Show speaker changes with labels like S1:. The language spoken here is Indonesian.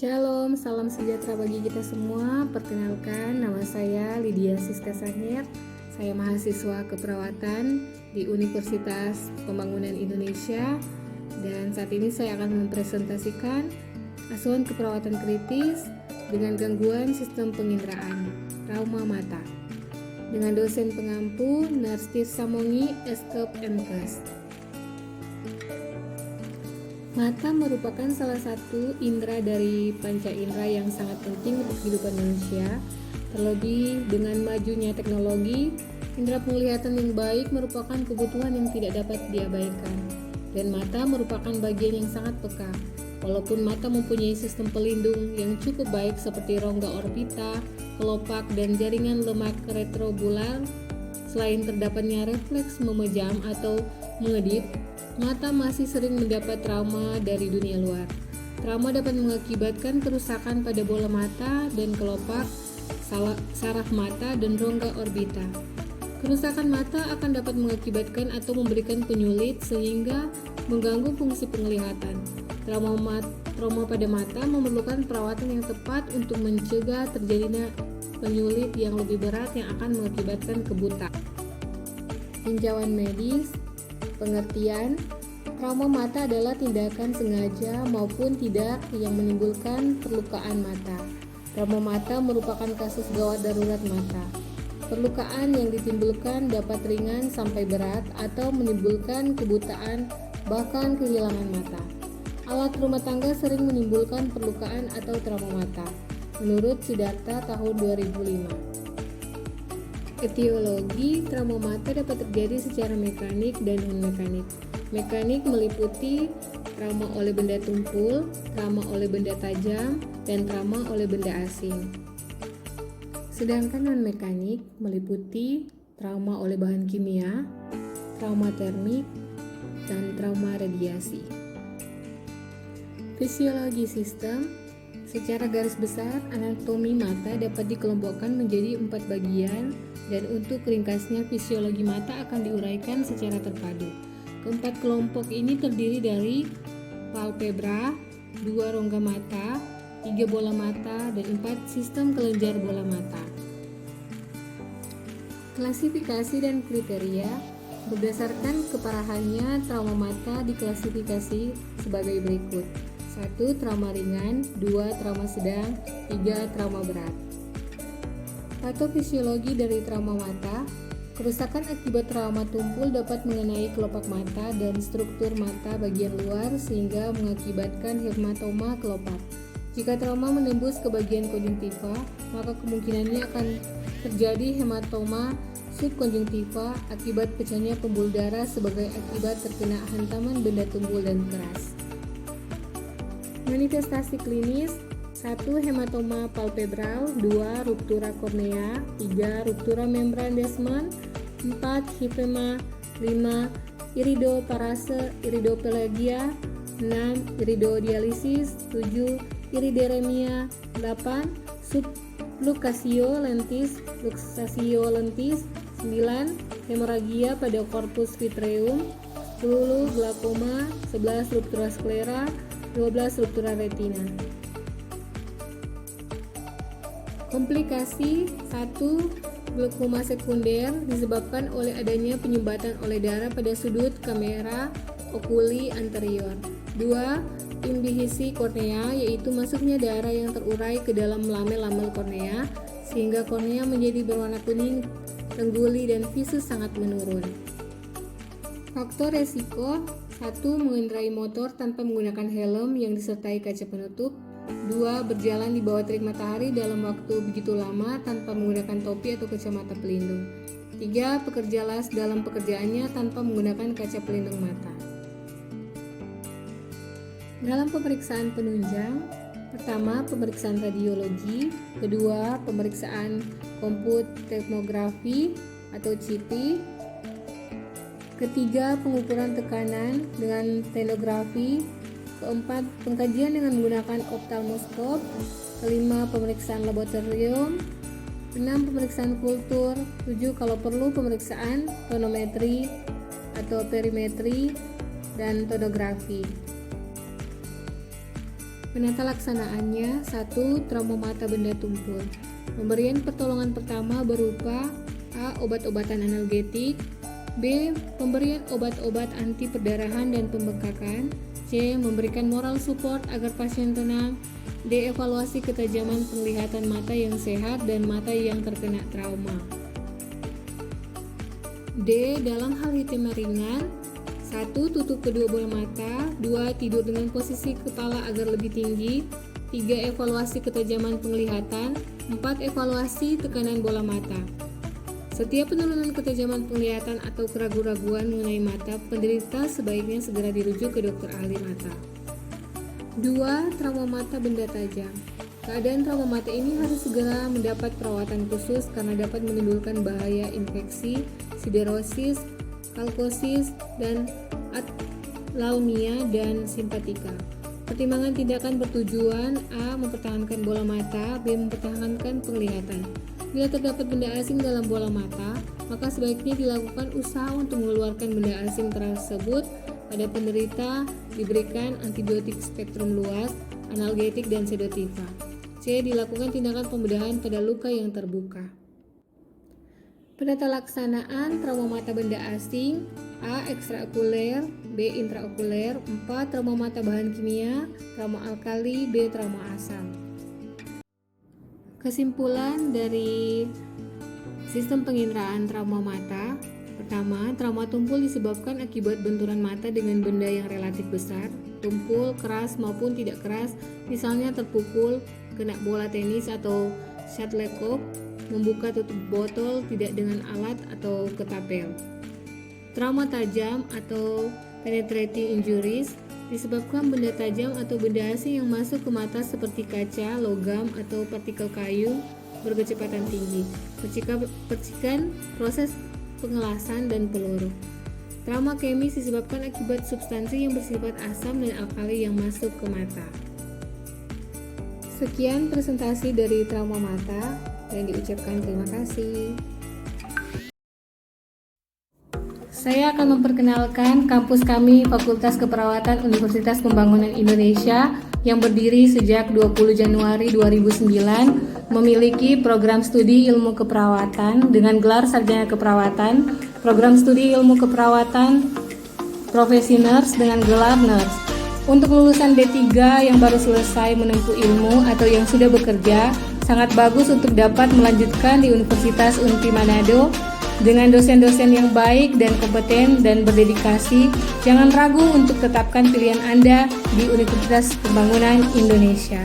S1: Shalom, salam sejahtera bagi kita semua. Perkenalkan, nama saya Lydia Siska Sangir. Saya mahasiswa keperawatan di Universitas Pembangunan Indonesia. Dan saat ini saya akan mempresentasikan asuhan keperawatan kritis dengan gangguan sistem penginderaan, trauma mata. Dengan dosen pengampu, Nurse Tirsa Mongi, Eskep MKes. Mata merupakan salah satu indera dari panca indera yang sangat penting untuk kehidupan manusia. Terlebih dengan majunya teknologi, indera penglihatan yang baik merupakan kebutuhan yang tidak dapat diabaikan. Dan mata merupakan bagian yang sangat peka. Walaupun mata mempunyai sistem pelindung yang cukup baik seperti rongga orbita, kelopak, dan jaringan lemak retrobular, selain terdapatnya refleks memejam atau mengedip, mata masih sering mendapat trauma dari dunia luar. Trauma dapat mengakibatkan kerusakan pada bola mata dan kelopak, saraf mata, dan rongga orbita. Kerusakan mata akan dapat mengakibatkan atau memberikan penyulit sehingga mengganggu fungsi penglihatan. Trauma pada mata memerlukan perawatan yang tepat untuk mencegah terjadinya penyulit yang lebih berat yang akan mengakibatkan kebutaan. Tinjauan medis. Pengertian, trauma mata adalah tindakan sengaja maupun tidak yang menimbulkan perlukaan mata. Trauma mata merupakan kasus gawat darurat mata. Perlukaan yang ditimbulkan dapat ringan sampai berat atau menimbulkan kebutaan bahkan kehilangan mata. Alat rumah tangga sering menimbulkan perlukaan atau trauma mata, menurut Siddhartha tahun 2005. Etiologi trauma mata dapat terjadi secara mekanik dan non-mekanik. Mekanik meliputi trauma oleh benda tumpul, trauma oleh benda tajam, dan trauma oleh benda asing. Sedangkan non-mekanik meliputi trauma oleh bahan kimia, trauma termik, dan trauma radiasi. Fisiologi sistem. Secara garis besar, anatomi mata dapat dikelompokkan menjadi 4 bagian dan untuk ringkasnya fisiologi mata akan diuraikan secara terpadu. Keempat kelompok ini terdiri dari palpebra, 2 rongga mata, 3 bola mata, dan 4 sistem kelenjar bola mata. Klasifikasi dan kriteria. Berdasarkan keparahannya, trauma mata diklasifikasi sebagai berikut. 1. Trauma ringan, 2. Trauma sedang, 3. Trauma berat. Patofisiologi dari trauma mata. Kerusakan akibat trauma tumpul dapat mengenai kelopak mata dan struktur mata bagian luar sehingga mengakibatkan hematoma kelopak. Jika trauma menembus ke bagian konjungtiva, maka kemungkinannya akan terjadi hematoma subkonjungtiva akibat pecahnya pembuluh darah sebagai akibat terkena hantaman benda tumpul dan keras. Manifestasi klinis. 1. Hematoma palpebral, 2. Ruptura kornea, 3. Ruptura membran Desmond, 4. Hipema, 5. Iridoparase, iridopelagia, 6. Iridodialisis, 7. Irideremia, 8. Subluxatio lentis, luxatio lentis, 9. Hemoragia pada corpus vitreum, 10. Glaukoma, 11. Ruptura sklera, 12. Ruptura retina. Komplikasi. 1. Glaukoma sekunder disebabkan oleh adanya penyumbatan oleh darah pada sudut kamera okuli anterior. 2. Imbihisi kornea, yaitu masuknya darah yang terurai ke dalam lamel-lamel kornea sehingga kornea menjadi berwarna kuning, tengguli, dan visus sangat menurun. Faktor resiko. 1. Mengendarai motor tanpa menggunakan helm yang disertai kaca penutup. 2. Berjalan di bawah terik matahari dalam waktu begitu lama tanpa menggunakan topi atau kacamata pelindung. 3. Pekerja las dalam pekerjaannya tanpa menggunakan kaca pelindung mata. Dalam pemeriksaan penunjang, pertama pemeriksaan radiologi, kedua pemeriksaan komput tomografi atau CT, ketiga pengukuran tekanan dengan tenografi, keempat pengkajian dengan menggunakan oftalmoskop, kelima pemeriksaan laboratorium, 6 pemeriksaan kultur, 7 kalau perlu pemeriksaan tonometri atau perimetri, dan tonografi. Penata laksanaannya: 1. Trauma mata benda tumpul. Pemberian pertolongan pertama berupa A. Obat-obatan analgetik, B. Pemberian obat-obat anti perdarahan dan pembengkakan, C. Memberikan moral support agar pasien tenang, D. Evaluasi ketajaman penglihatan mata yang sehat dan mata yang terkena trauma. D. Dalam hal hitam ringan: 1. Tutup kedua bola mata, 2. Tidur dengan posisi kepala agar lebih tinggi, 3. Evaluasi ketajaman penglihatan, 4. Evaluasi tekanan bola mata. Setiap penurunan ketajaman penglihatan atau keraguan-raguan mengenai mata, penderita sebaiknya segera dirujuk ke dokter ahli mata. 2. Trauma mata benda tajam. Keadaan trauma mata ini harus segera mendapat perawatan khusus karena dapat menimbulkan bahaya infeksi, siderosis, kalkosis, dan atlaumia dan simpatika. Pertimbangan tindakan bertujuan: A. Mempertahankan bola mata, B. Mempertahankan penglihatan. Bila terdapat benda asing dalam bola mata, maka sebaiknya dilakukan usaha untuk mengeluarkan benda asing tersebut. Pada penderita diberikan antibiotik spektrum luas, analgetik, dan sedativa. C. Dilakukan tindakan pembedahan pada luka yang terbuka. Penata laksanaan trauma mata benda asing: A. Ekstraokuler, B. Intraokuler, 4. Trauma mata bahan kimia, trauma alkali, B. Trauma asam. Kesimpulan dari sistem penginderaan trauma mata: pertama, trauma tumpul disebabkan akibat benturan mata dengan benda yang relatif besar, tumpul, keras maupun tidak keras, misalnya terpukul, kena bola tenis atau shuttlecock, membuka tutup botol tidak dengan alat atau ketapel. Trauma tajam atau penetrating injuries disebabkan benda tajam atau benda asing yang masuk ke mata seperti kaca, logam, atau partikel kayu berkecepatan tinggi, percikan, proses pengelasan, dan peluru. Trauma kemis disebabkan akibat substansi yang bersifat asam dan alkali yang masuk ke mata. Sekian presentasi dari trauma mata dan diucapkan terima kasih. Saya akan memperkenalkan kampus kami Fakultas Keperawatan Universitas Pembangunan Indonesia yang berdiri sejak 20 Januari 2009, memiliki program studi ilmu keperawatan dengan gelar sarjana keperawatan, program studi ilmu keperawatan profesi nurse dengan gelar nurse. Untuk lulusan D3 yang baru selesai menempuh ilmu atau yang sudah bekerja, sangat bagus untuk dapat melanjutkan di Universitas Unpi Manado. Dengan dosen-dosen yang baik dan kompeten dan berdedikasi, jangan ragu untuk tetapkan pilihan Anda di Universitas Pembangunan Indonesia.